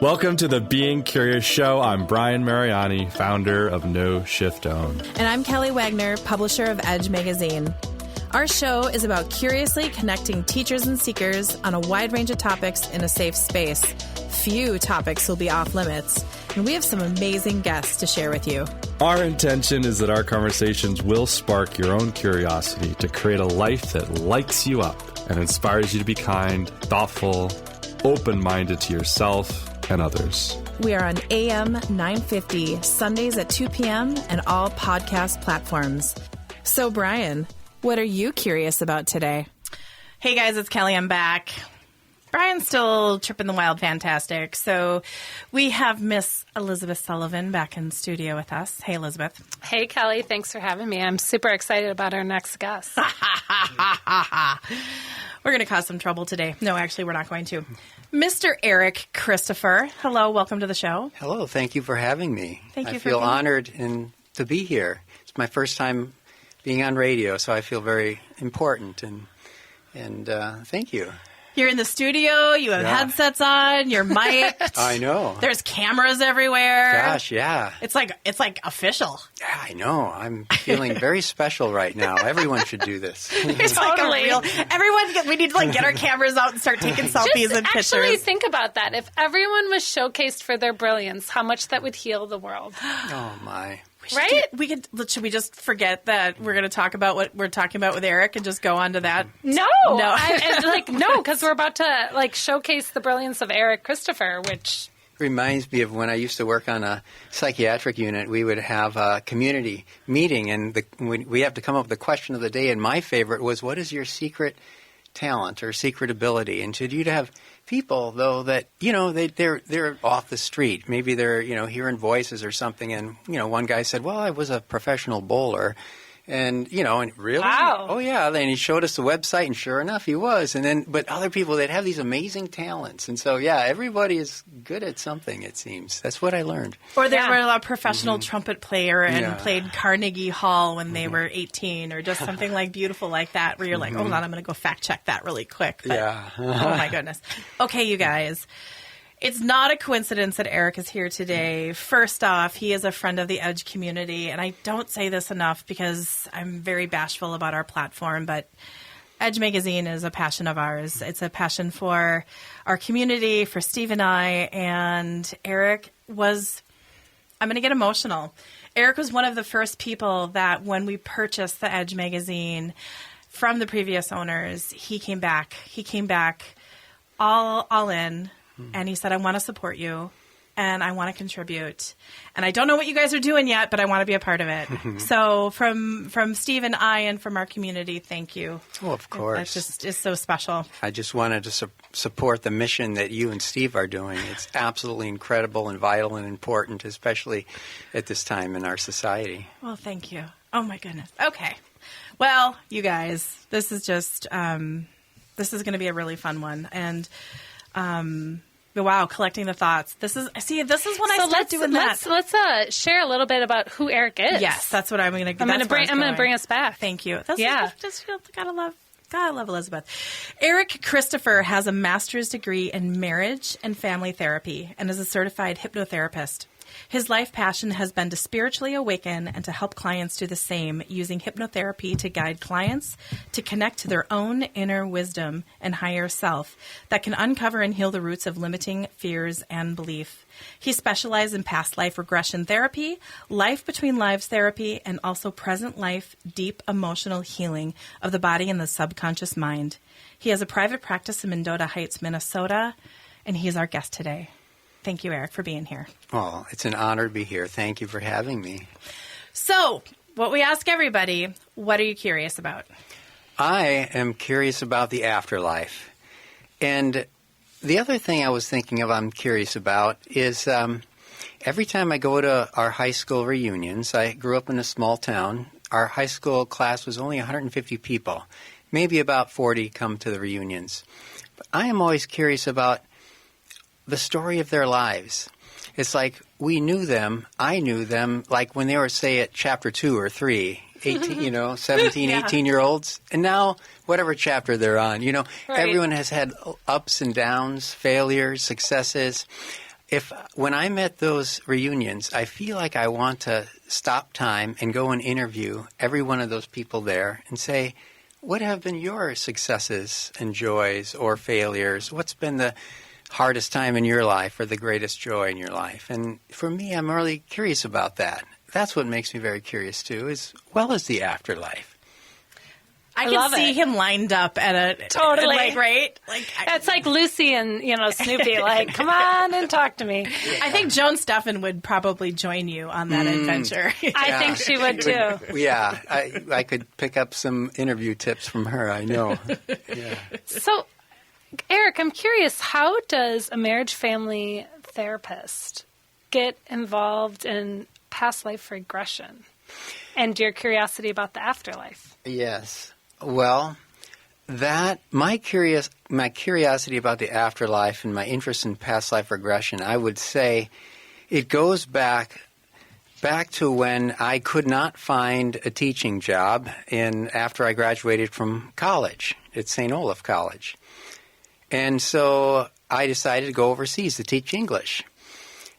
Welcome to the Being Curious Show. I'm Brian Mariani, founder of No Shift Own. And I'm Kelly Wagner, publisher of Edge magazine. Our show is about curiously connecting teachers and seekers on a wide range of topics in a safe space. Few topics will be off limits, and we have some amazing guests to share with you. Our intention is that our conversations will spark your own curiosity to create a life that lights you up and inspires you to be kind, thoughtful, open-minded to yourself and others. We are on AM 950, Sundays at 2 p.m., and all podcast platforms. So, Brian, what are you curious about today? Hey, guys, it's Kelly. I'm back. Brian's still tripping the wild fantastic. So we have Miss Elizabeth Sullivan back in studio with us. Hey, Elizabeth. Hey, Kelly. Thanks for having me. I'm super excited about our next guest. We're going to cause some trouble today. No, actually, we're not going to. Mr. Eric Christopher. Hello. Welcome to the show. Hello. Thank you for having me. Thank you I for feel being honored to be here. It's my first time being on radio, so I feel very important, and thank you. You're in the studio. You have headsets on. You're mic'd. I know. There's cameras everywhere. Gosh, yeah. It's like official. Yeah, I know. I'm feeling very special right now. Everyone should do this. It's like a real. Everyone, we need to get our cameras out and start taking selfies and pictures. Actually, think about that. If everyone was showcased for their brilliance, how much that would heal the world. Oh my. Right? Should we just forget that we're going to talk about what we're talking about with Eric and just go on to that? No, because we're about to showcase the brilliance of Eric Christopher, which reminds me of when I used to work on a psychiatric unit. We would have a community meeting, and we have to come up with the question of the day. And my favorite was, "What is your secret talent or secret ability?" And you'd have people, though, that, they're off the street. Maybe they're, hearing voices or something. And, one guy said, "Well, I was a professional bowler." And, and really? Wow. Oh, yeah. Then he showed us the website, and sure enough, he was. And then, but other people, they'd have these amazing talents. And so, yeah, everybody is good at something, it seems. That's what I learned. Or they were a professional trumpet player and played Carnegie Hall when they were 18, or just something beautiful like that, where you're like, hold on, I'm going to go fact check that really quick. But, oh, my goodness. Okay, you guys. It's not a coincidence that Eric is here today. First off, he is a friend of the Edge community, and I don't say this enough because I'm very bashful about our platform, but Edge magazine is a passion of ours. It's a passion for our community, for Steve and I, and Eric was, I'm going to get emotional. Eric was one of the first people that when we purchased the Edge magazine from the previous owners, he came back. He came back all in. And he said, "I want to support you, and I want to contribute. And I don't know what you guys are doing yet, but I want to be a part of it." So from Steve and I and from our community, thank you. Oh, of course. That just is so special. I just wanted to support the mission that you and Steve are doing. It's absolutely incredible and vital and important, especially at this time in our society. Well, thank you. Oh, my goodness. Okay. Well, you guys, this is just this is going to be a really fun one. And wow, collecting the thoughts. This is when I start doing that. Let's share a little bit about who Eric is. Yes, that's what I'm going to. I'm going to bring us back. Thank you. Just gotta love Elizabeth. Eric Christopher has a master's degree in marriage and family therapy and is a certified hypnotherapist. His life passion has been to spiritually awaken and to help clients do the same, using hypnotherapy to guide clients to connect to their own inner wisdom and higher self that can uncover and heal the roots of limiting fears and belief. He specializes in past life regression therapy, life between lives therapy, and also present life deep emotional healing of the body and the subconscious mind. He has a private practice in Mendota Heights, Minnesota, and he is our guest today. Thank you, Eric, for being here. Well, it's an honor to be here. Thank you for having me. So, what we ask everybody, what are you curious about? I am curious about the afterlife. And the other thing I was thinking of I'm curious about is every time I go to our high school reunions, I grew up in a small town. Our high school class was only 150 people. Maybe about 40 come to the reunions. But I am always curious about the story of their lives. It's like we knew them, I knew them, like when they were, say, at chapter 2 or 3, 18, 17, 18-year-olds. And now, whatever chapter they're on, right. Everyone has had ups and downs, failures, successes. when I'm at those reunions, I feel like I want to stop time and go and interview every one of those people there and say, what have been your successes and joys or failures? What's been the hardest time in your life or the greatest joy in your life? And for me, I'm really curious about that. That's what makes me very curious, too, as well as the afterlife. I can see him lined up at a totally right. It's like Lucy and Snoopy. Like, come on and talk to me. I think Joan Steffen would probably join you on that adventure. I think she would too. Yeah, I could pick up some interview tips from her. I know. Yeah. So, Eric, I'm curious. How does a marriage family therapist get involved in past life regression and your curiosity about the afterlife? Yes. Well, my curiosity about the afterlife and my interest in past life regression, I would say it goes back to when I could not find a teaching job after I graduated from college at St. Olaf College. And so I decided to go overseas to teach English.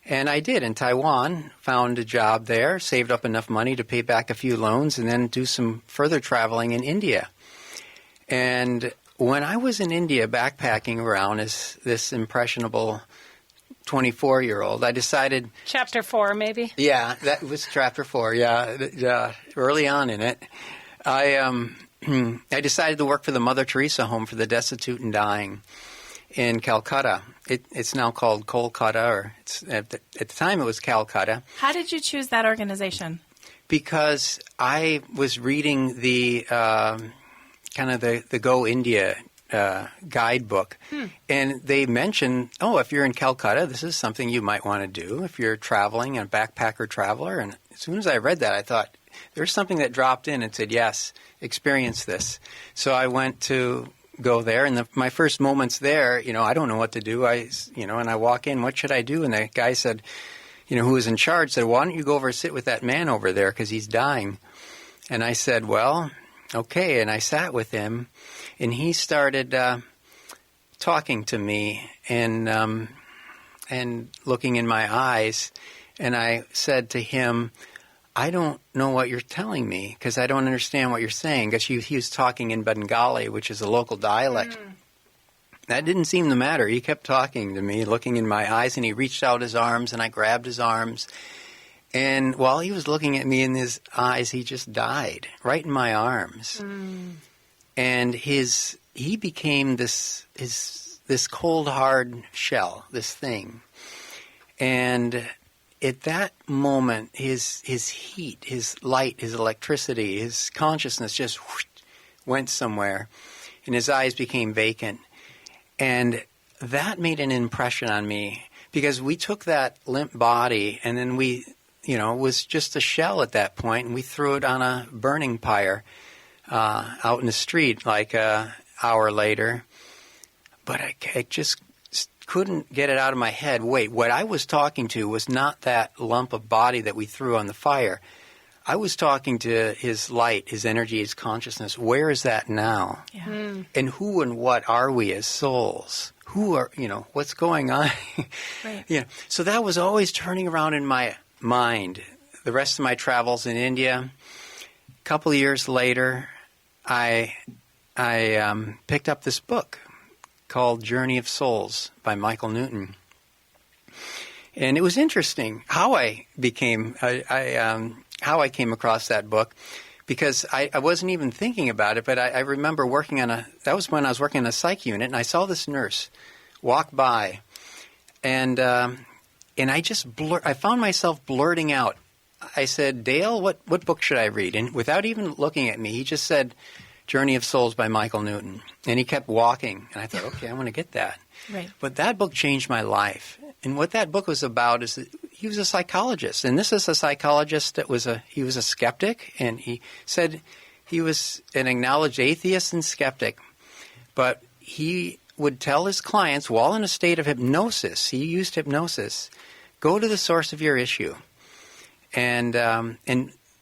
And I did in Taiwan, found a job there, saved up enough money to pay back a few loans, and then do some further traveling in India. And when I was in India backpacking around as this impressionable 24-year-old, I decided... Chapter 4, maybe? Yeah, that was Chapter 4, yeah, early on in it. I decided to work for the Mother Teresa Home for the Destitute and Dying in Calcutta. It's now called Kolkata, or at the time it was Calcutta. How did you choose that organization? Because I was reading the the Go India guidebook, and they mentioned, if you're in Calcutta, this is something you might want to do if you're traveling, a backpacker traveler. And as soon as I read that, I thought, there's something that dropped in and said, yes, experience this. So I went to go there, and my first moments there, I don't know what to do. And I walk in, what should I do? And the guy said, who was in charge, said, why don't you go over and sit with that man over there because he's dying? And I said, well, okay. And I sat with him, and he started talking to me and looking in my eyes. And I said to him, I don't know what you're telling me because I don't understand what you're saying. Because he was talking in Bengali, which is a local dialect. That didn't seem to matter. He kept talking to me, looking in my eyes, and he reached out his arms, and I grabbed his arms. And while he was looking at me in his eyes, he just died right in my arms. And he became this cold, hard shell, this thing. And at that moment, his heat, his light, his electricity, his consciousness just went somewhere, and his eyes became vacant. And that made an impression on me because we took that limp body, and then it was just a shell at that point, and we threw it on a burning pyre out in the street like an hour later. But I just couldn't get it out of my head. Wait, what I was talking to was not that lump of body that we threw on the fire. I was talking to his light, his energy, his consciousness. Where is that now? Yeah. And who and what are we as souls? Who are, what's going on? Right. So that was always turning around in my mind. The rest of my travels in India. A couple of years later, I picked up this book called Journey of Souls by Michael Newton. And it was interesting how I came across that book, because I wasn't even thinking about it, but I remember that was when I was working in a psych unit, and I saw this nurse walk by, and I just I found myself blurting out. I said, Dale, what book should I read? And without even looking at me, he just said, Journey of Souls by Michael Newton. And he kept walking. And I thought, okay, I want to get that. Right. But that book changed my life. And what that book was about is that he was a psychologist. And this is a psychologist he was a skeptic. And he said he was an acknowledged atheist and skeptic. But he would tell his clients, while in a state of hypnosis, he used hypnosis, go to the source of your issue. And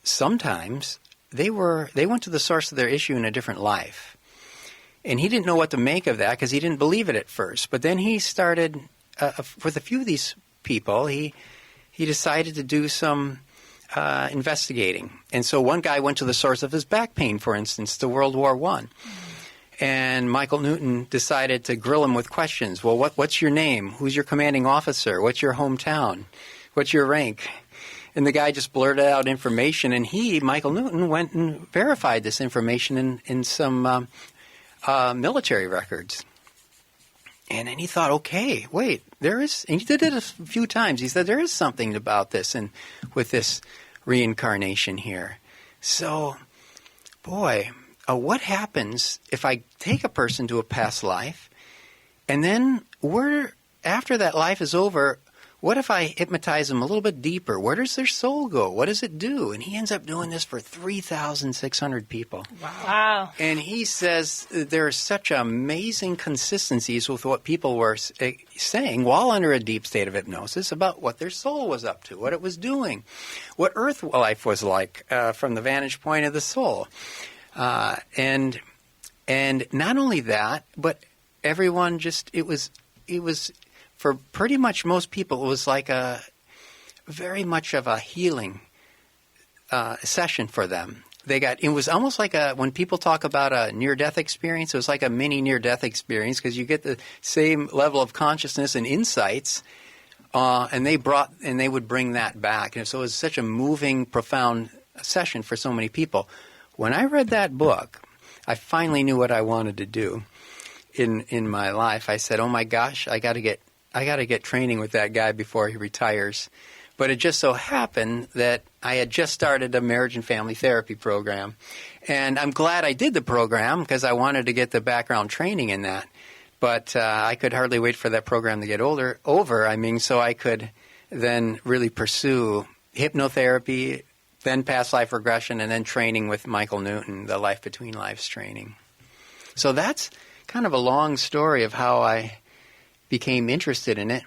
sometimes they went to the source of their issue in a different life. And he didn't know what to make of that because he didn't believe it at first. But then he started, with a few of these people, he decided to do some investigating. And so one guy went to the source of his back pain, for instance, to World War I. And Michael Newton decided to grill him with questions. Well, what's your name? Who's your commanding officer? What's your hometown? What's your rank? And the guy just blurted out information, and Michael Newton, went and verified this information in some military records. And then he thought, okay, wait, and he did it a few times. He said, there is something about this and with this reincarnation here. So, boy, what happens if I take a person to a past life, and then after that life is over, what if I hypnotize them a little bit deeper? Where does their soul go? What does it do? And he ends up doing this for 3,600 people. Wow. And he says there are such amazing consistencies with what people were saying while under a deep state of hypnosis about what their soul was up to, what it was doing, what earth life was like from the vantage point of the soul. And not only that, but everyone just, it was for pretty much most people, it was like very much of a healing session for them. It was almost like when people talk about a near-death experience, it was like a mini near-death experience because you get the same level of consciousness and insights, and they would bring that back. And so it was such a moving, profound session for so many people. When I read that book, I finally knew what I wanted to do in my life. I said, oh my gosh, I got to get training with that guy before he retires. But it just so happened that I had just started a marriage and family therapy program. And I'm glad I did the program because I wanted to get the background training in that. But I could hardly wait for that program to get over. So I could then really pursue hypnotherapy, then past life regression, and then training with Michael Newton, the Life Between Lives training. So that's kind of a long story of how I became interested in it.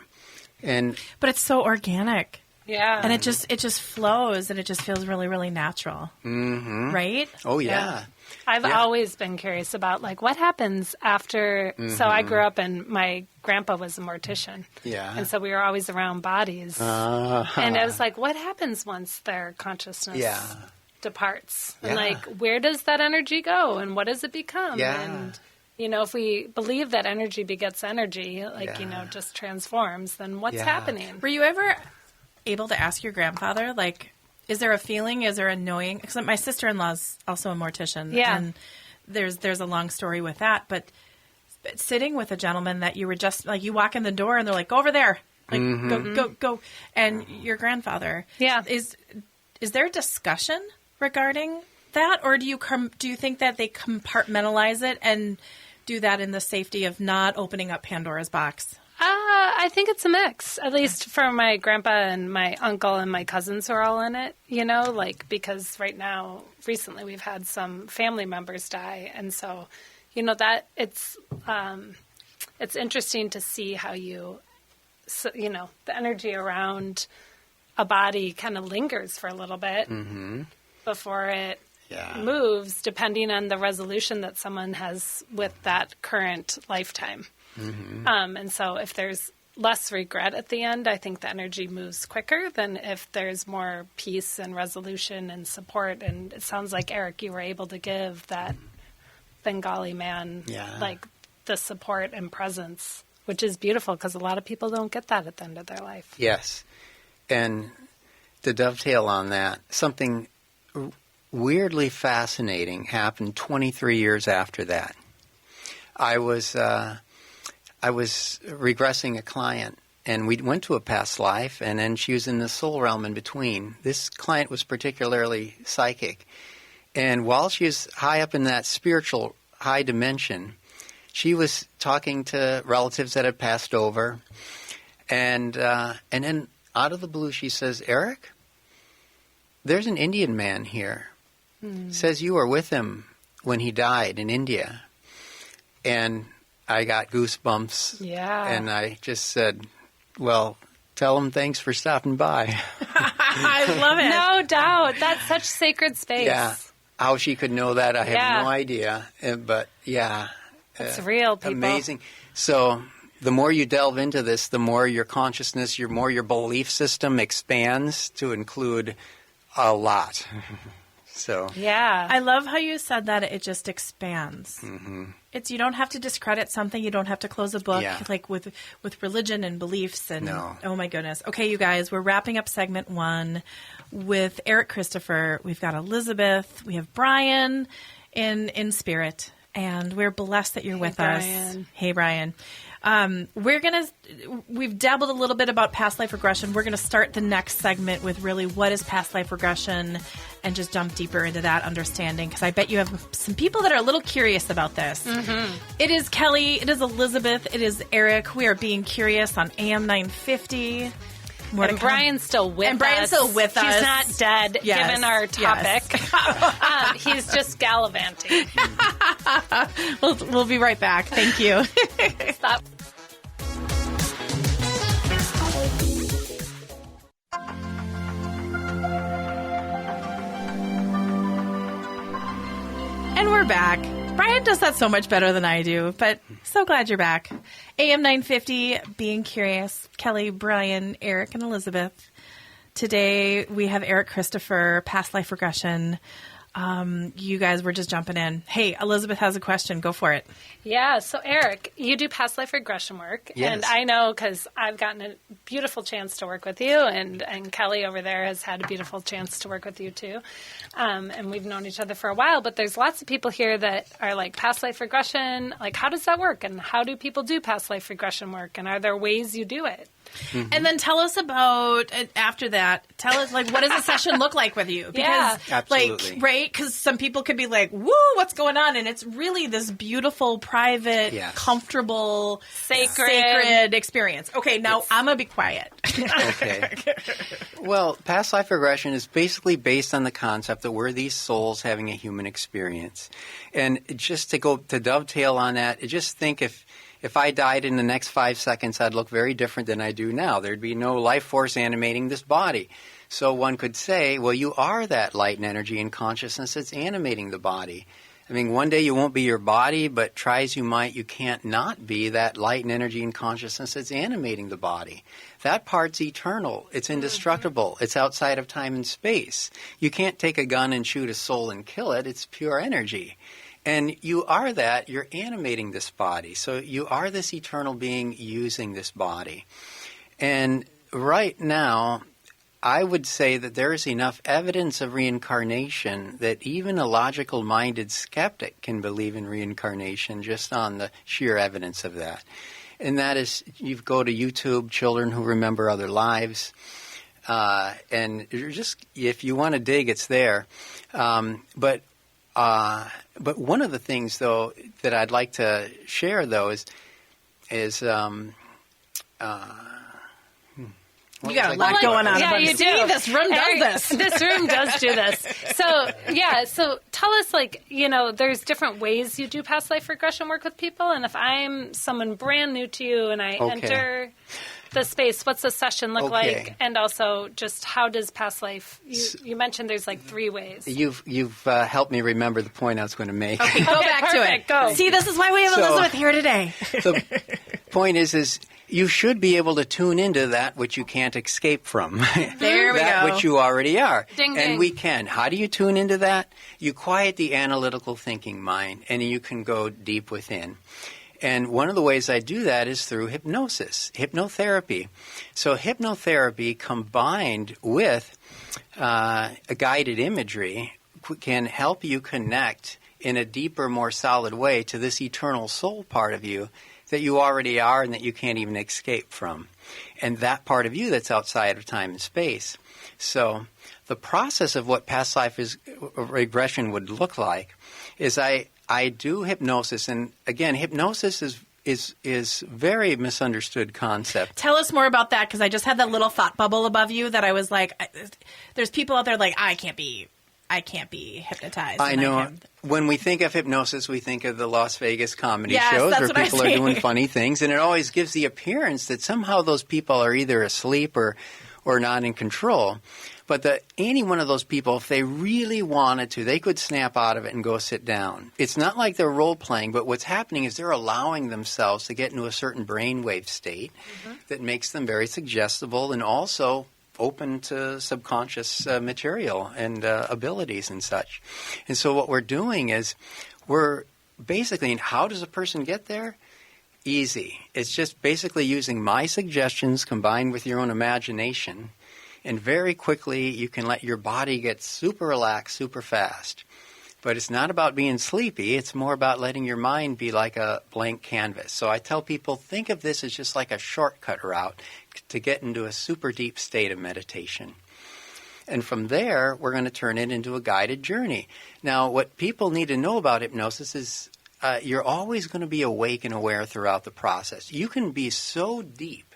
But it's so organic. Yeah. And it just flows, and it just feels really, really natural. Mm-hmm. Right? Oh, yeah. I've always been curious about, what happens after... Mm-hmm. So I grew up, and my grandpa was a mortician. Yeah. And so we were always around bodies. And I was like, what happens once their consciousness departs? And, where does that energy go? And what does it become? Yeah. And... if we believe that energy begets energy, just transforms, then what's happening? Were you ever able to ask your grandfather, is there a feeling, is there a knowing? Because my sister-in-law's also a mortician. Yeah. And there's a long story with that. But sitting with a gentleman that you were just, you walk in the door and they're like, go over there. Go. And your grandfather. Yeah. Is there discussion regarding that? Or do you think that they compartmentalize it and do that in the safety of not opening up Pandora's box? I think it's a mix, at least for my grandpa and my uncle and my cousins who are all in it, because recently we've had some family members die. And so, that it's interesting to see how the energy around a body kind of lingers for a little bit before it moves, depending on the resolution that someone has with that current lifetime. Mm-hmm. And so if there's less regret at the end, I think the energy moves quicker than if there's more peace and resolution and support. And it sounds like, Eric, you were able to give that Bengali man the support and presence, which is beautiful because a lot of people don't get that at the end of their life. Yes. And to dovetail on that, something weirdly fascinating happened 23 years after that. I was regressing a client, and we went to a past life, and then she was in the soul realm in between. This client was particularly psychic, and while she was high up in that spiritual high dimension, she was talking to relatives that had passed over, and then out of the blue she says, Eric, there's an Indian man here. Says you were with him when he died in India. And I got goosebumps. Yeah. And I just said, well, tell him thanks for stopping by. I love it. No doubt. That's such sacred space. Yeah. How she could know that, I have no idea. But, it's real, people. Amazing. So the more you delve into this, the more your consciousness, your belief system expands to include a lot. So Yeah. I love how you said that it just expands. Mm-hmm. You don't have to discredit something. You don't have to close a book like with religion and beliefs and oh my goodness. Okay, you guys, we're wrapping up segment 1 with Eric Christopher. We've got Elizabeth. We have Brian in spirit, and we're blessed that you're with us. Hey, Brian. We've dabbled a little bit about past life regression. We're going to start the next segment with really what is past life regression and just jump deeper into that understanding, because I bet you have some people that are a little curious about this. Mm-hmm. It is Kelly. It is Elizabeth. It is Eric. We are being curious on AM 950. And Brian's still with us. And Brian's still with us. He's not dead, given our topic. Yes. He's just gallivanting. We'll be right back. Thank you. Stop. And we're back. Brian does that so much better than I do, but so glad you're back. AM 950, Being Curious, Kelly, Brian, Eric, and Elizabeth. Today we have Eric Christopher, Past Life Regression. You guys were just jumping in. Hey, Elizabeth has a question. Go for it. Yeah. So, Eric, you do past life regression work. Yes. And I know because I've gotten a beautiful chance to work with you, and Kelly over there has had a beautiful chance to work with you, too. And we've known each other for a while, but there's lots of people here that are like, past life regression, like, how does that work? And how do people do past life regression work? And are there ways you do it? Mm-hmm. And then tell us about, after that, tell us, like, what does a session look like with you? Because, absolutely. Like, right? Because some people could be like, woo, what's going on? And it's really this beautiful, private, comfortable, sacred experience. Okay, now I'm going to be quiet. Okay. Well, past life regression is basically based on the concept that we're these souls having a human experience. And just to dovetail on that, just think if I died in the next 5 seconds, I'd look very different than I do now. There'd be no life force animating this body. So one could say, well, you are that light and energy and consciousness that's animating the body. I mean, one day you won't be your body, but try as you might, you can't not be that light and energy and consciousness that's animating the body. That part's eternal. It's indestructible. It's outside of time and space. You can't take a gun and shoot a soul and kill it. It's pure energy. And you are that. You're animating this body. So you are this eternal being using this body. And right now, I would say that there is enough evidence of reincarnation that even a logical-minded skeptic can believe in reincarnation just on the sheer evidence of that. And that is, you go to YouTube, Children Who Remember Other Lives, and you're just, if you want to dig, it's there. But one of the things, though, that I'd like to share, though, is you got a lot going on. Yeah, you do. See, this room does this. This room does do this. So, so tell us, like, there's different ways you do past life regression work with people. And if I'm someone brand new to you and I enter the space, what's the session look like? And also, just how does past life, you mentioned there's like 3 ways. You've helped me remember the point I was going to make. Okay, go back to it. Go. See, this is why we have Elizabeth here today. The point is you should be able to tune into that which you can't escape from. There we go. That which you already are. Ding, and ding. we can. How do you tune into that? You quiet the analytical thinking mind, and you can go deep within. And one of the ways I do that is through hypnosis, hypnotherapy. So hypnotherapy combined with a guided imagery can help you connect in a deeper, more solid way to this eternal soul part of you that you already are and that you can't even escape from. And that part of you that's outside of time and space. So the process of what past life regression would look like is I do hypnosis, and again, hypnosis is very misunderstood concept. Tell us more about that, because I just had that little thought bubble above you that I was like, there's people out there like, I can't be hypnotized. I know. When we think of hypnosis, we think of the Las Vegas comedy shows where people are doing funny things, and it always gives the appearance that somehow those people are either asleep or not in control. But any one of those people, if they really wanted to, they could snap out of it and go sit down. It's not like they're role-playing, but what's happening is they're allowing themselves to get into a certain brainwave state that makes them very suggestible and also open to subconscious material and abilities and such. And so what we're doing is we're basically, how does a person get there? Easy. It's just basically using my suggestions combined with your own imagination, and very quickly you can let your body get super relaxed super fast. But it's not about being sleepy. It's more about letting your mind be like a blank canvas. So I tell people, think of this as just like a shortcut route to get into a super deep state of meditation. And from there, we're going to turn it into a guided journey. Now, what people need to know about hypnosis is you're always going to be awake and aware throughout the process. You can be so deep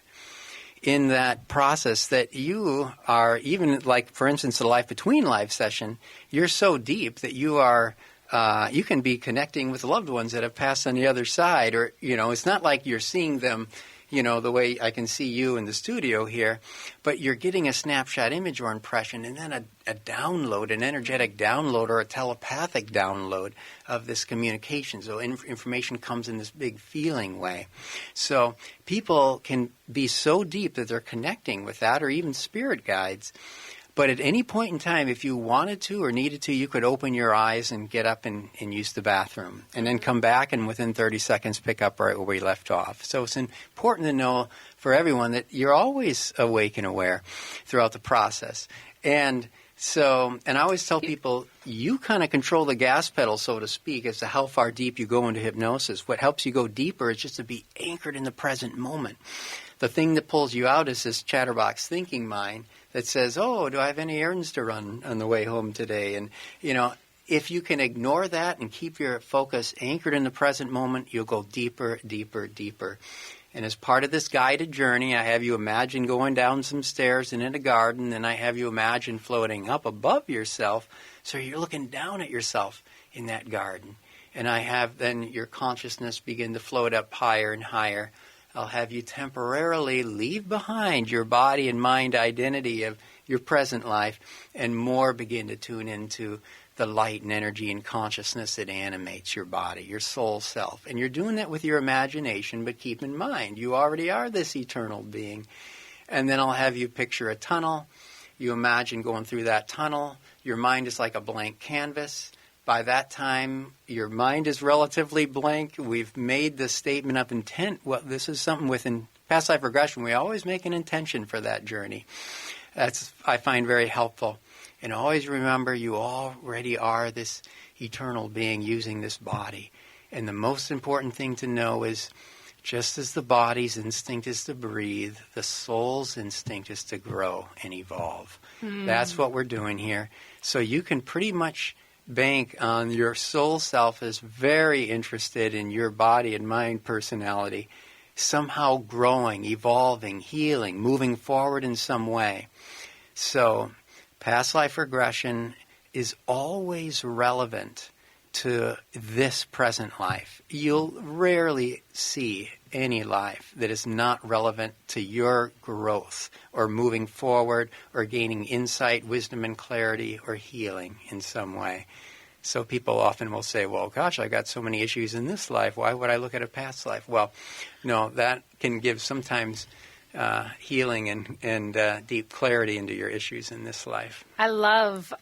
in that process that you are, even like, for instance, the Life Between Life session, you're so deep that you are, you can be connecting with loved ones that have passed on the other side. Or, it's not like you're seeing them, the way I can see you in the studio here, but you're getting a snapshot image or impression and then a download, an energetic download or a telepathic download of this communication. So information comes in this big feeling way. So people can be so deep that they're connecting with that, or even spirit guides. But at any point in time, if you wanted to or needed to, you could open your eyes and get up and use the bathroom. And then come back and within 30 seconds pick up right where we left off. So it's important to know for everyone that you're always awake and aware throughout the process. And I always tell people, you kind of control the gas pedal, so to speak, as to how far deep you go into hypnosis. What helps you go deeper is just to be anchored in the present moment. The thing that pulls you out is this chatterbox thinking mind that says, oh, do I have any errands to run on the way home today? And, if you can ignore that and keep your focus anchored in the present moment, you'll go deeper, deeper, deeper. And as part of this guided journey, I have you imagine going down some stairs and in a garden, and I have you imagine floating up above yourself, so you're looking down at yourself in that garden. And I have then your consciousness begin to float up higher and higher. I'll have you temporarily leave behind your body and mind identity of your present life and more begin to tune into the light and energy and consciousness that animates your body, your soul self. And you're doing that with your imagination, but keep in mind, you already are this eternal being. And then I'll have you picture a tunnel. You imagine going through that tunnel. Your mind is like a blank canvas. By that time, your mind is relatively blank. We've made the statement of intent. Well, this is something within past life regression. We always make an intention for that journey. That's, I find, very helpful. And always remember, you already are this eternal being using this body. And the most important thing to know is, just as the body's instinct is to breathe, the soul's instinct is to grow and evolve. That's what we're doing here. So you can pretty much bank on your soul self is very interested in your body and mind personality, somehow growing, evolving, healing, moving forward in some way. So past life regression is always relevant to this present life. You'll rarely see any life that is not relevant to your growth or moving forward or gaining insight, wisdom, and clarity or healing in some way. So people often will say, well, gosh, I got so many issues in this life. Why would I look at a past life? Well, no, that can give sometimes healing and deep clarity into your issues in this life. I love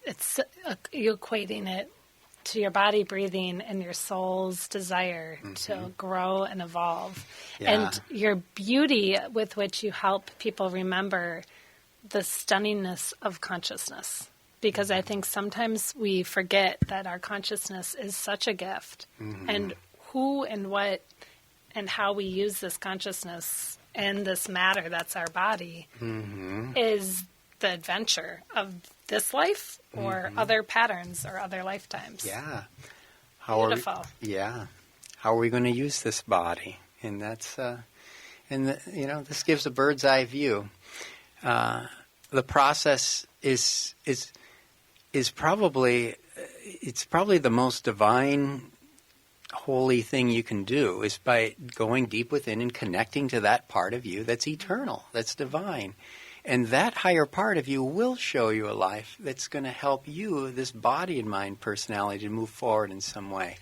it's you equating it to your body breathing and your soul's desire to grow and evolve. Yeah. And your beauty with which you help people remember the stunningness of consciousness. Because I think sometimes we forget that our consciousness is such a gift. And who and what and how we use this consciousness and this matter that's our body is the adventure of this life or other patterns or other lifetimes. Yeah. Beautiful. How are we going to use this body? And that's, this gives a bird's eye view. The process is probably, it's probably the most divine, holy thing you can do is by going deep within and connecting to that part of you that's eternal, that's divine. And that higher part of you will show you a life that's going to help you, this body and mind personality, to move forward in some way.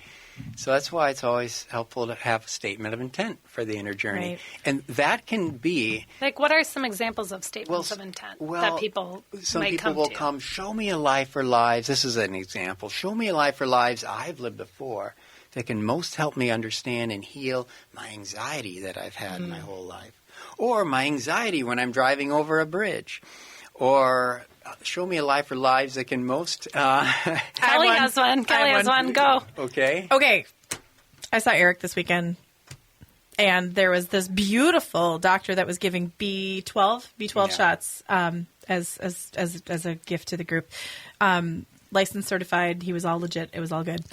So that's why it's always helpful to have a statement of intent for the inner journey. Right. And that can be... Like, what are some examples of statements of intent that people some might people come will to? come, show me a life or lives. This is an example. Show me a life or lives I've lived before that can most help me understand and heal my anxiety that I've had my whole life. Or my anxiety when I'm driving over a bridge. Or show me a life or lives that can most... Kelly has one. Kelly has one. Go. Okay. Okay. I saw Eric this weekend, and there was this beautiful doctor that was giving B12 shots as a gift to the group. Licensed, certified. He was all legit. It was all good.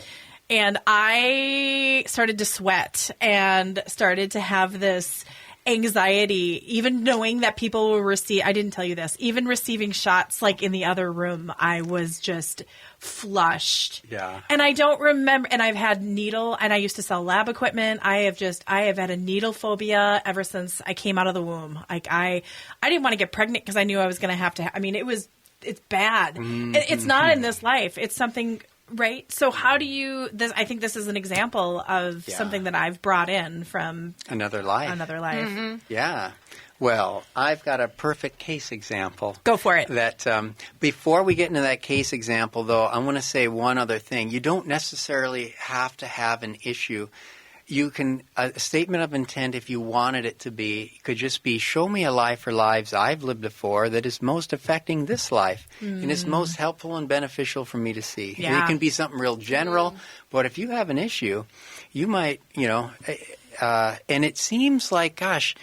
And I started to sweat and started to have this anxiety, even knowing that people will receive, I didn't tell you this, even receiving shots like in the other room, I was just flushed. Yeah. And I don't remember, and I've had needle, and I used to sell lab equipment. I have had a needle phobia ever since I came out of the womb. Like I didn't want to get pregnant because I knew I was going to have to, it's bad. Mm-hmm. It's not in this life. It's something. Right. So how do you, I think this is an example of something that I've brought in from Another life. Mm-hmm. Yeah. Well, I've got a perfect case example. Go for it. That before we get into that case example, though, I want to say one other thing. You don't necessarily have to have an issue. You can, a statement of intent, if you wanted it to be, could just be, show me a life or lives I've lived before that is most affecting this life and is most helpful and beneficial for me to see. Yeah. It can be something real general, but if you have an issue, you might, and it seems like, gosh,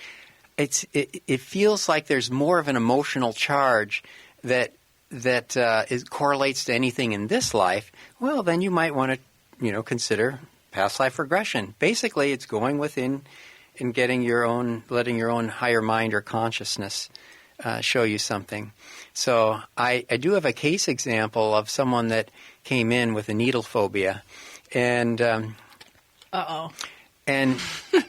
it feels like there's more of an emotional charge that correlates to anything in this life. Well, then you might want to, consider past life regression. Basically, it's going within and letting your own higher mind or consciousness show you something. So I do have a case example of someone that came in with a needle phobia, and and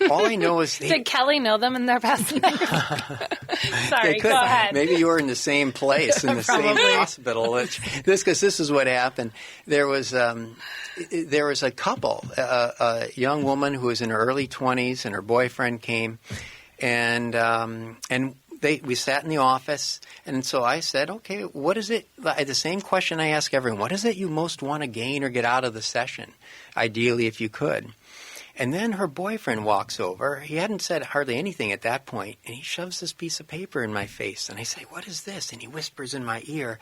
all I know is did Kelly know them in their past life? Sorry, go ahead. Maybe you were in the same place in the same hospital. Because this is what happened. There was a couple, a young woman who was in her early 20s, and her boyfriend came, and we sat in the office, and so I said, okay, what is it? The same question I ask everyone: what is it you most want to gain or get out of the session? Ideally, if you could. And then her boyfriend walks over. He hadn't said hardly anything at that point, and he shoves this piece of paper in my face. And I say, what is this? And he whispers in my ear,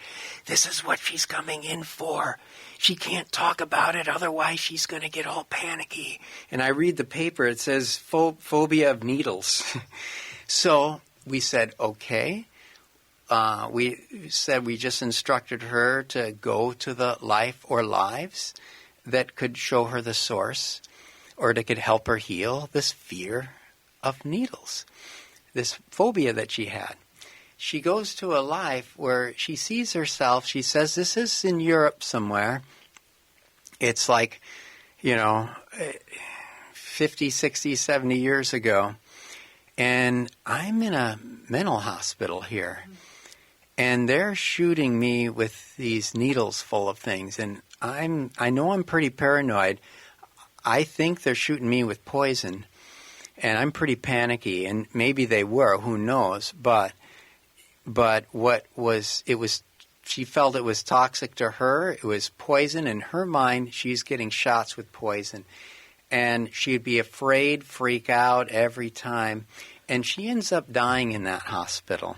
this is what she's coming in for. She can't talk about it, otherwise she's going to get all panicky. And I read the paper. It says, phobia of needles. So we said, okay. We said we just instructed her to go to the life or lives that could show her the source, or that could help her heal this fear of needles, this phobia that she had. She goes to a life where she sees herself. She says, this is in Europe somewhere. It's like, 50, 60, 70 years ago. And I'm in a mental hospital here. And they're shooting me with these needles full of things. And I know I'm pretty paranoid. I think they're shooting me with poison, and I'm pretty panicky, and maybe they were, who knows, but she felt it was toxic to her. It was poison. In her mind, she's getting shots with poison, and she'd be afraid, freak out every time, and she ends up dying in that hospital.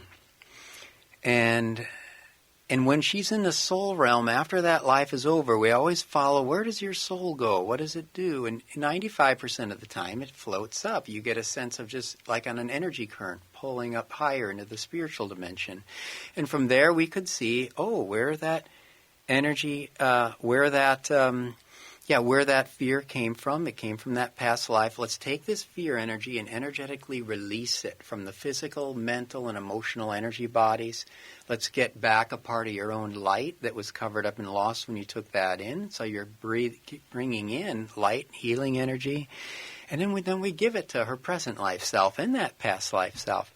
And when she's in the soul realm, after that life is over, we always follow, where does your soul go? What does it do? And 95% of the time, it floats up. You get a sense of just like on an energy current, pulling up higher into the spiritual dimension. And from there, we could see, where that energy, where that fear came from. It came from that past life. Let's take this fear energy and energetically release it from the physical, mental, and emotional energy bodies. Let's get back a part of your own light that was covered up and lost when you took that in. So you're bringing in light, healing energy. And then we give it to her present life self and that past life self.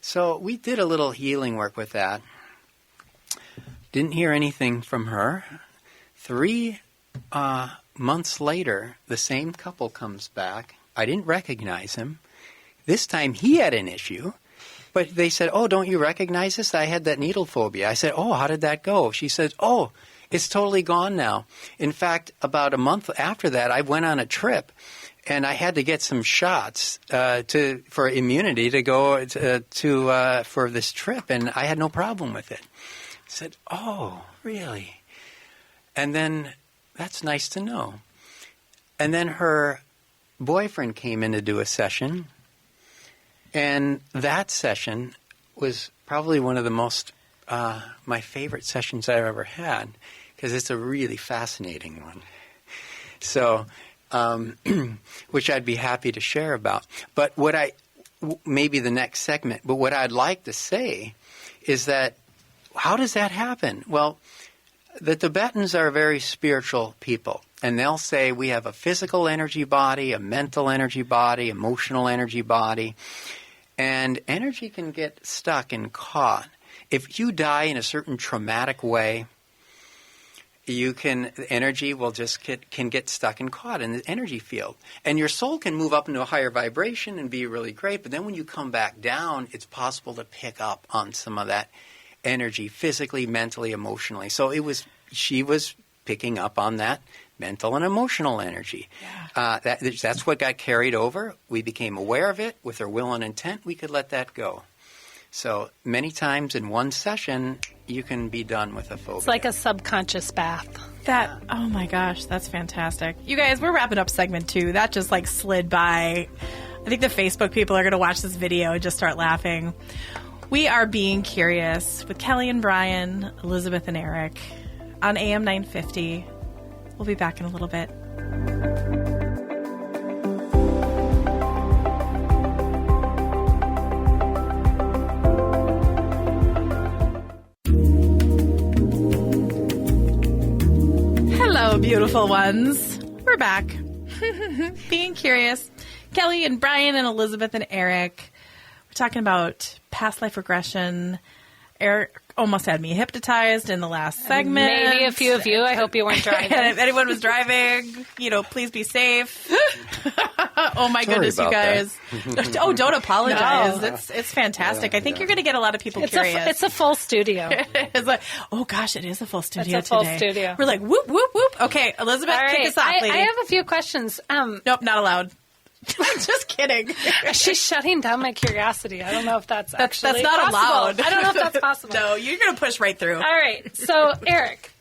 So we did a little healing work with that. Didn't hear anything from her. 3 months later, the same couple comes back. I didn't recognize him. This time he had an issue. But they said, oh, don't you recognize this? I had that needle phobia. I said, oh, how did that go? She said, oh, it's totally gone now. In fact, about a month after that, I went on a trip, and I had to get some shots for immunity to go for this trip, and I had no problem with it. I said, oh, really? And then, that's nice to know. And then her boyfriend came in to do a session, and that session was probably one of the most, my favorite sessions I've ever had, because it's a really fascinating one. So, which I'd be happy to share about. But maybe the next segment, but what I'd like to say is that, how does that happen? Well, the Tibetans are very spiritual people. And they'll say we have a physical energy body, a mental energy body, emotional energy body. And energy can get stuck and caught. If you die in a certain traumatic way, energy will can get stuck and caught in the energy field. And your soul can move up into a higher vibration and be really great. But then when you come back down, it's possible to pick up on some of that energy physically, mentally, emotionally. So she was picking up on that mental and emotional energy. Yeah. That's what got carried over. We became aware of it. With our will and intent, we could let that go. So many times in one session, you can be done with a phobia. It's like a subconscious bath. Oh my gosh, that's fantastic. You guys, we're wrapping up segment 2. That just slid by. I think the Facebook people are going to watch this video and just start laughing. We are Being Curious with Kelly and Brian, Elizabeth and Eric on AM 950. We'll be back in a little bit. Hello, beautiful ones. We're back. Being Curious. Kelly and Brian and Elizabeth and Eric. We're talking about past life regression. Eric almost had me hypnotized in the last segment. Maybe a few of you. I hope you weren't driving. And if anyone was driving, please be safe. Oh my goodness, you guys. Oh, don't apologize. No. It's fantastic. I think you're going to get a lot of people curious. It's a full studio. It's like, oh gosh, it is a full studio today. It's a full studio. We're like, whoop, whoop, whoop. Okay, Elizabeth, kick us off, lady. I have a few questions. Nope, not allowed. Just kidding. She's shutting down my curiosity. I don't know if that's not possible. Allowed. I don't know if that's possible. No, you're going to push right through. All right. So, Eric,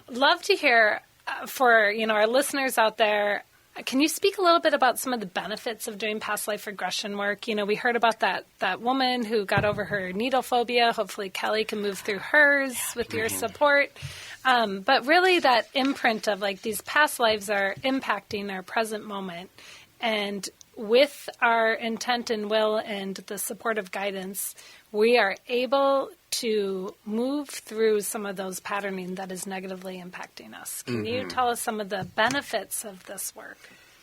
love to hear for our listeners out there. Can you speak a little bit about some of the benefits of doing past life regression work? We heard about that woman who got over her needle phobia. Hopefully, Kelly can move through hers with your support. But really, that imprint of these past lives are impacting our present moment. And with our intent and will and the support of guidance, we are able to move through some of those patterning that is negatively impacting us. Can you tell us some of the benefits of this work?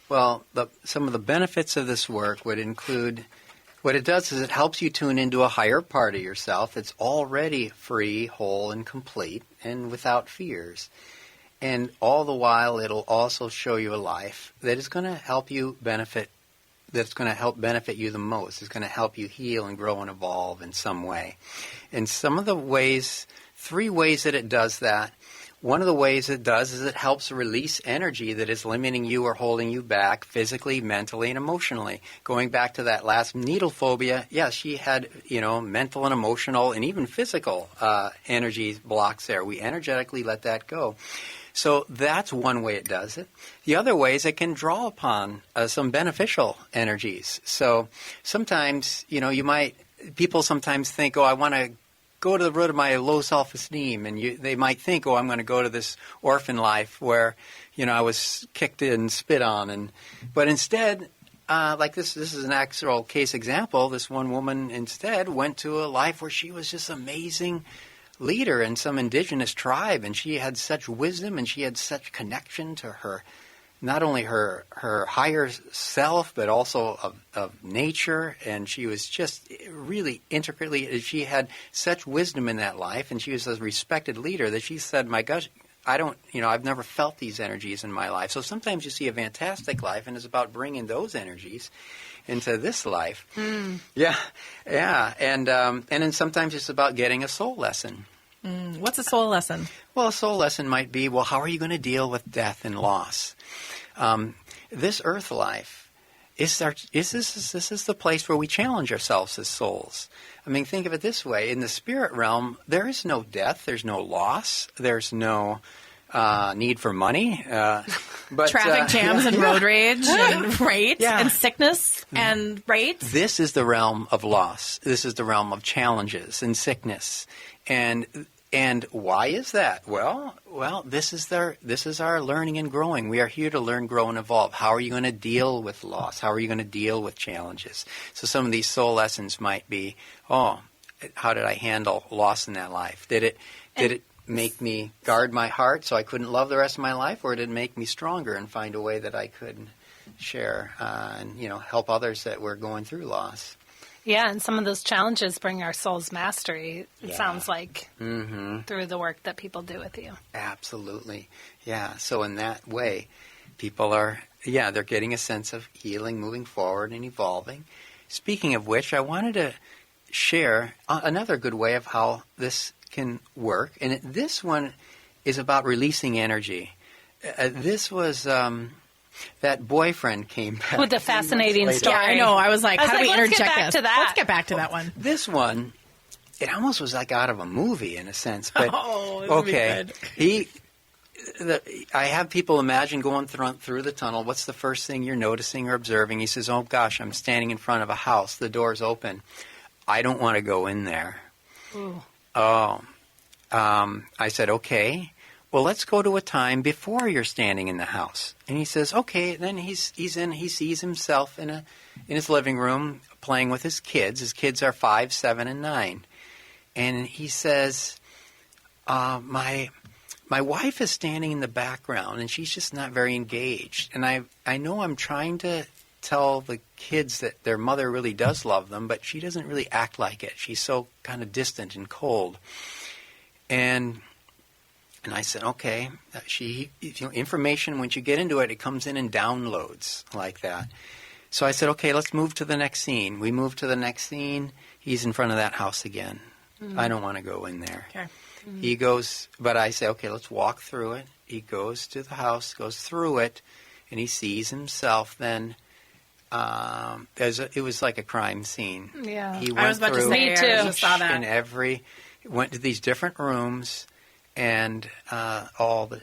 Well, some of the benefits of this work would include, what it does is it helps you tune into a higher part of yourself that's already free, whole, and complete, and without fears. And all the while, it'll also show you a life that is going to help you benefit, that's going to help benefit you the most. It's going to help you heal and grow and evolve in some way. And some of the ways, 3 ways that it does that. One of the ways it does is it helps release energy that is limiting you or holding you back physically, mentally, and emotionally. Going back to that last needle phobia, yes, she had, mental and emotional and even physical energy blocks there. We energetically let that go. So that's one way it does it. The other way is it can draw upon some beneficial energies. So sometimes, people sometimes think, I want to go to the root of my low self-esteem. And they might think, I'm going to go to this orphan life where, I was kicked and spit on. But instead, this is an actual case example. This one woman instead went to a life where she was just amazing leader in some indigenous tribe, and she had such wisdom and she had such connection to her not only her higher self, but also of nature. And she was just really intricately, she had such wisdom in that life, and she was a respected leader that she said, my gosh, I've never felt these energies in my life. So sometimes you see a fantastic life, and it's about bringing those energies into this life. Yeah. And then sometimes it's about getting a soul lesson. What's a soul lesson? Well, a soul lesson might be, well, how are you going to deal with death and loss? This earth life, this is the place where we challenge ourselves as souls. I mean, think of it this way. In the spirit realm, there is no death. There's no loss. There's no need for money. But traffic jams and road rage and and sickness and This is the realm of loss. This is the realm of challenges and sickness. And why is that? Well, this is our learning and growing. We are here to learn, grow, and evolve. How are you going to deal with loss? How are you going to deal with challenges? So some of these soul lessons might be, how did I handle loss in that life? Did it make me guard my heart so I couldn't love the rest of my life, or did it make me stronger and find a way that I could share and help others that were going through loss? Yeah, and some of those challenges bring our soul's mastery, it sounds like, through the work that people do with you. Absolutely. Yeah, so in that way, people are, they're getting a sense of healing, moving forward, and evolving. Speaking of which, I wanted to share another good way of how this can work. And this one is about releasing energy. This was... that boyfriend came back. With the fascinating story. Yeah, I know. I was like, how do we interject this? Let's get back to that one. This one, it almost was like out of a movie in a sense. But okay. I have people imagine going through the tunnel. What's the first thing you're noticing or observing? He says, oh gosh, I'm standing in front of a house. The door's open. I don't want to go in there. Ooh. I said, okay. Well, let's go to a time before you're standing in the house. And he says, okay. Then he sees himself in his living room playing with his kids. His kids are 5, 7, and 9. And he says, my wife is standing in the background, and she's just not very engaged. And I know I'm trying to tell the kids that their mother really does love them, but she doesn't really act like it. She's so kind of distant and cold. And I said, okay, information, once you get into it, it comes in downloads like that. So I said, okay, let's move to the next scene. We move to the next scene. He's in front of that house again. I don't want to go in there. Okay. He goes, but I say, okay, let's walk through it. He goes to the house, goes through it, and he sees himself then. It was like a crime scene. Yeah. He went I was about to say, too. I just saw that. Went to these different rooms, and all the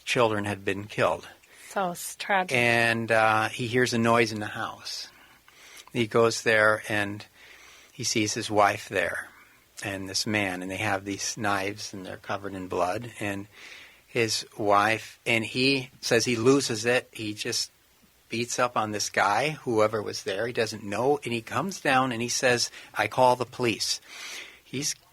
children had been killed. So it's tragic. And he hears a noise in the house. He goes there, and he sees his wife there and this man, and they have these knives, and they're covered in blood. And his wife, and he says he loses it. He just beats up on this guy, whoever was there. He doesn't know, and he comes down, and he says, I call the police.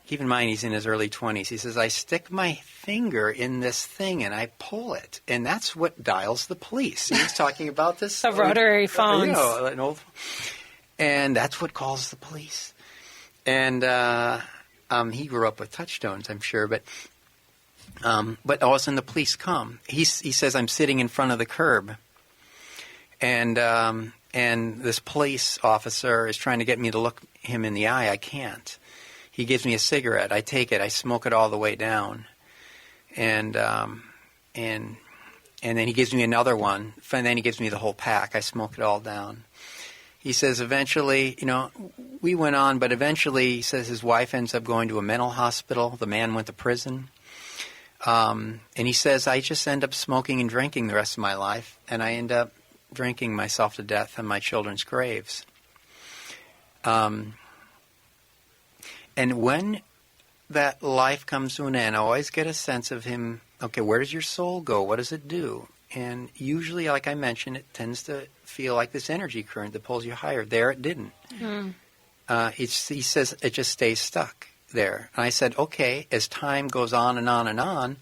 Keep in mind, he's in his early 20s. He says, I stick my finger in this thing and I pull it. And that's what dials the police. He's talking about this. The rotary phones. And that's what calls the police. And he grew up with touchstones, I'm sure. But all of a sudden the police come. He says, I'm sitting in front of the curb. And this police officer is trying to get me to look him in the eye. I can't. He gives me a cigarette. I take it. I smoke it all the way down, and then he gives me another one. And then he gives me the whole pack. I smoke it all down. He says eventually, we went on, but eventually he says his wife ends up going to a mental hospital. The man went to prison, and he says I just end up smoking and drinking the rest of my life, and I end up drinking myself to death in my children's graves. And when that life comes to an end, I always get a sense of him, okay, where does your soul go? What does it do? And usually, like I mentioned, it tends to feel like this energy current that pulls you higher. There it didn't. He says it just stays stuck there. And I said, okay, as time goes on and on and on,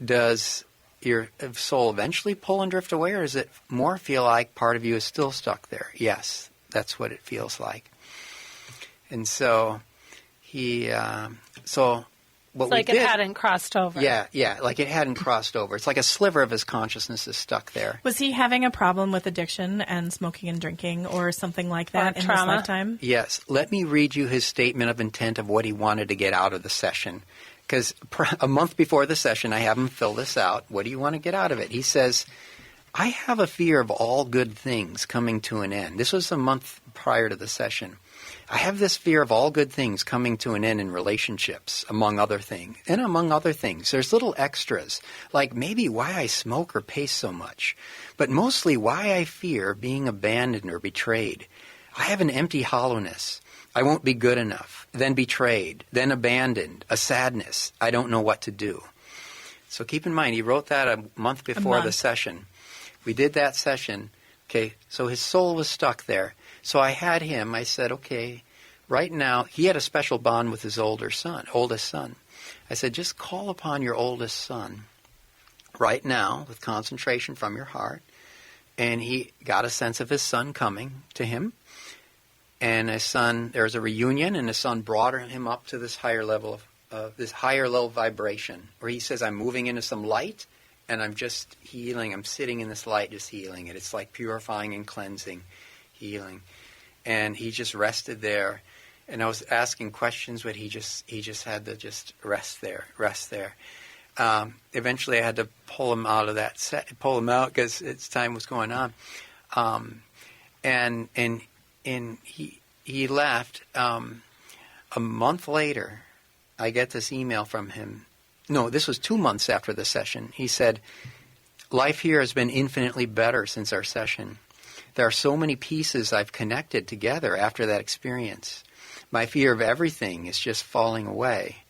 does your soul eventually pull and drift away, or does it more feel like part of you is still stuck there? Yes, that's what it feels like. And so what It's like we did, it hadn't crossed over. Yeah, like it hadn't crossed over. It's like a sliver of his consciousness is stuck there. Was he having a problem with addiction and smoking and drinking or something like that in his trauma? lifetime? Yes. Let me read you his statement of intent of what he wanted to get out of the session. Because a month before the session, I have him fill this out. What do you want to get out of it? He says, I have a fear of all good things coming to an end. This was a month prior to the session. I have this fear of all good things coming to an end in relationships, among other things. And among other things, there's little extras, like maybe why I smoke or pace so much, but mostly why I fear being abandoned or betrayed. I have an empty hollowness. I won't be good enough, then betrayed, then abandoned, a sadness. I don't know what to do. So keep in mind, he wrote that a month before the session. We did that session. Okay, so his soul was stuck there. So I had him, I said, okay, right now, he had a special bond with his oldest son. I said, just call upon your oldest son right now with concentration from your heart. And he got a sense of his son coming to him. And his son, there was a reunion, and his son brought him up to this higher level of this higher level vibration, where he says, I'm moving into some light, and I'm just healing. I'm sitting in this light, just healing it. It's like purifying and cleansing, healing. And he just rested there. And I was asking questions, but he just had to just rest there. Eventually, I had to pull him out of that set, pull him out because its time was going on. And he left. A month later, I get this email from him. No, this was 2 months after the session. He said, life here has been infinitely better since our session. There are so many pieces I've connected together after that experience. My fear of everything is just falling away.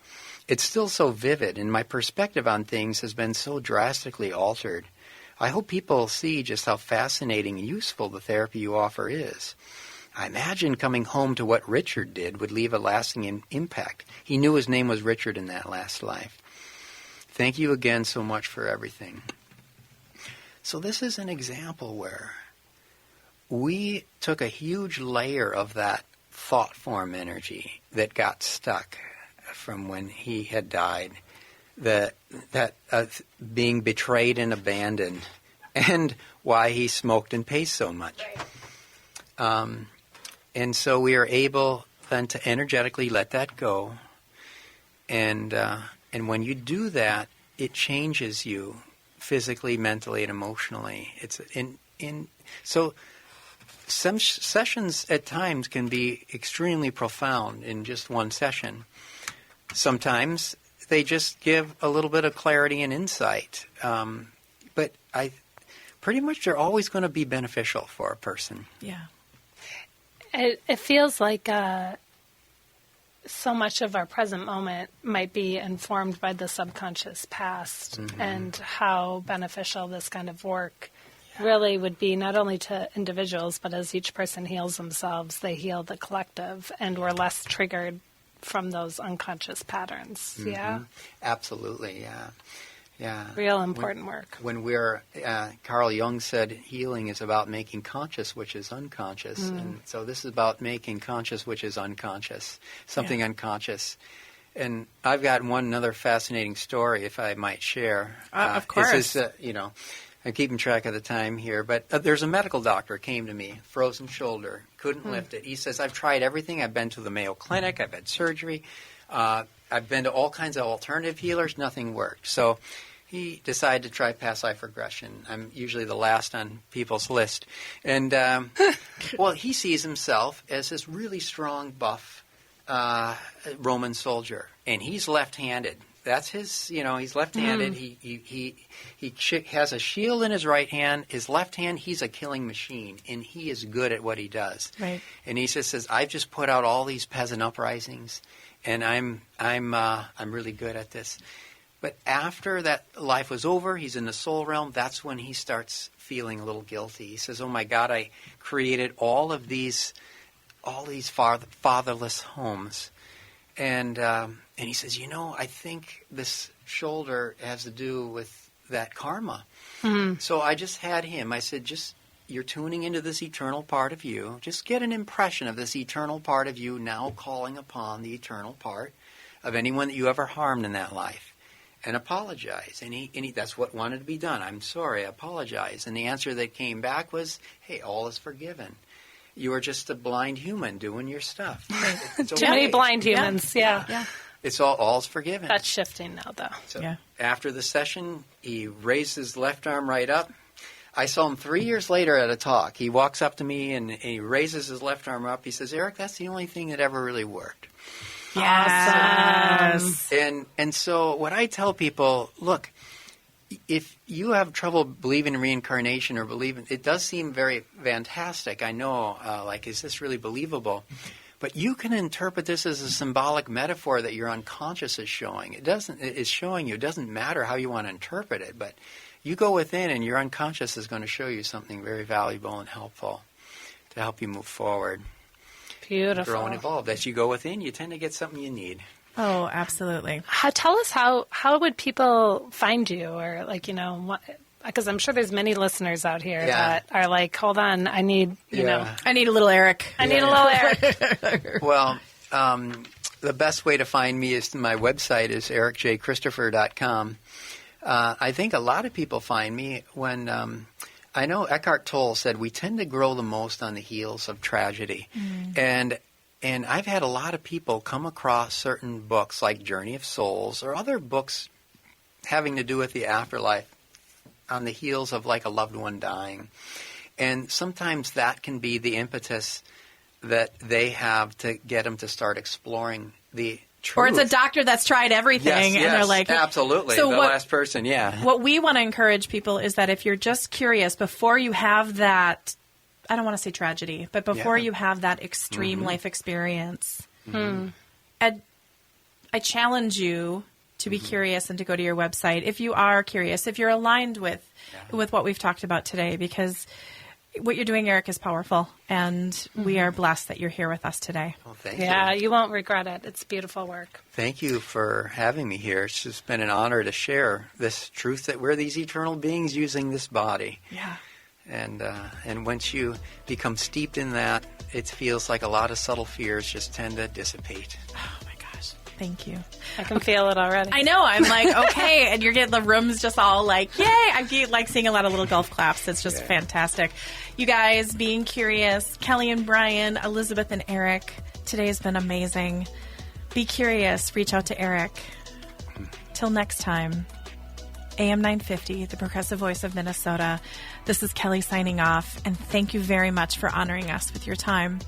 It's still so vivid, and my perspective on things has been so drastically altered. I hope people see just how fascinating and useful the therapy you offer is. I imagine coming home to what Richard did would leave a lasting impact. He knew his name was Richard in that last life. Thank you again so much for everything. So this is an example where we took a huge layer of that thought form energy that got stuck from when he had died, that being betrayed and abandoned, and why he smoked and paced so much. And so we are able then to energetically let that go. And when you do that, it changes you physically, mentally, and emotionally. So some sessions at times can be extremely profound in just one session. Sometimes they just give a little bit of clarity and insight. But pretty much they're always going to be beneficial for a person. Yeah. It feels like so much of our present moment might be informed by the subconscious past, and how beneficial this kind of work really would be, not only to individuals, but as each person heals themselves, they heal the collective, and we're less triggered from those unconscious patterns. Yeah? Absolutely, yeah. Yeah. Real important work. When Carl Jung said healing is about making conscious, which is unconscious. And so this is about making conscious, which is unconscious, something unconscious. And I've got another fascinating story, if I might share. Of course. This is, I'm keeping track of the time here, but there's a medical doctor came to me, frozen shoulder, couldn't lift it. He says, I've tried everything. I've been to the Mayo Clinic. I've had surgery. I've been to all kinds of alternative healers. Nothing worked. So he decided to try past life regression. I'm usually the last on people's list. And, well, he sees himself as this really strong, buff Roman soldier. And he's left-handed. That's his, he's left-handed. He has a shield in his right hand. His left hand, he's a killing machine, and he is good at what he does. Right. And he just says, I've just put out all these peasant uprisings, and I'm really good at this. But after that life was over, he's in the soul realm. That's when he starts feeling a little guilty. He says, "Oh my God, I created all these fatherless homes," and he says, "I think this shoulder has to do with that karma. So I just had him. I said, you're tuning into this eternal part of you. Just get an impression of this eternal part of you now calling upon the eternal part of anyone that you ever harmed in that life. And apologize. And he that's what wanted to be done. I'm sorry, I apologize. And the answer that came back was, hey, all is forgiven. You are just a blind human doing your stuff. It's Too many blind humans, yeah. It's all's forgiven. That's shifting now, though. So after the session, he raised his left arm right up. I saw him 3 years later at a talk. He walks up to me and he raises his left arm up. He says, Eric, that's the only thing that ever really worked. Yes. And so what I tell people, look, if you have trouble believing in reincarnation or believing, it does seem very fantastic. I know, like, is this really believable? But you can interpret this as a symbolic metaphor that your unconscious is showing. It's showing you. It doesn't matter how you want to interpret it, but you go within and your unconscious is going to show you something very valuable and helpful to help you move forward. Beautiful. Grow and evolve. As you go within, you tend to get something you need. Oh, absolutely. Tell us how would people find you, or because I'm sure there's many listeners out here that are like, hold on, I need, I need a little Eric. I need a little Eric. Well, the best way to find me is my website is ericjchristopher.com. I think a lot of people find me when I know Eckhart Tolle said we tend to grow the most on the heels of tragedy. And I've had a lot of people come across certain books like Journey of Souls or other books having to do with the afterlife on the heels of like a loved one dying. And sometimes that can be the impetus that they have to get them to start exploring the truth. Or it's a doctor that's tried everything and they're like, absolutely. So the last person, What we want to encourage people is that if you're just curious before you have that, I don't want to say tragedy, but before you have that extreme life experience, I challenge you to be curious and to go to your website if you are curious, if you're aligned with what we've talked about today, because what you're doing, Eric, is powerful, and we are blessed that you're here with us today. Well, thank you. Yeah, you won't regret it. It's beautiful work. Thank you for having me here. It's just been an honor to share this truth that we're these eternal beings using this body. Yeah. And once you become steeped in that, it feels like a lot of subtle fears just tend to dissipate. Oh, my gosh. Thank you. I can feel it already. I know. I'm like, okay. And you're getting the rooms just all like, yay. I get like seeing a lot of little golf claps. It's just fantastic. You guys being curious, Kelly and Brian, Elizabeth and Eric, today has been amazing. Be curious. Reach out to Eric. Till next time. AM 950, the progressive voice of Minnesota. This is Kelly signing off, and thank you very much for honoring us with your time.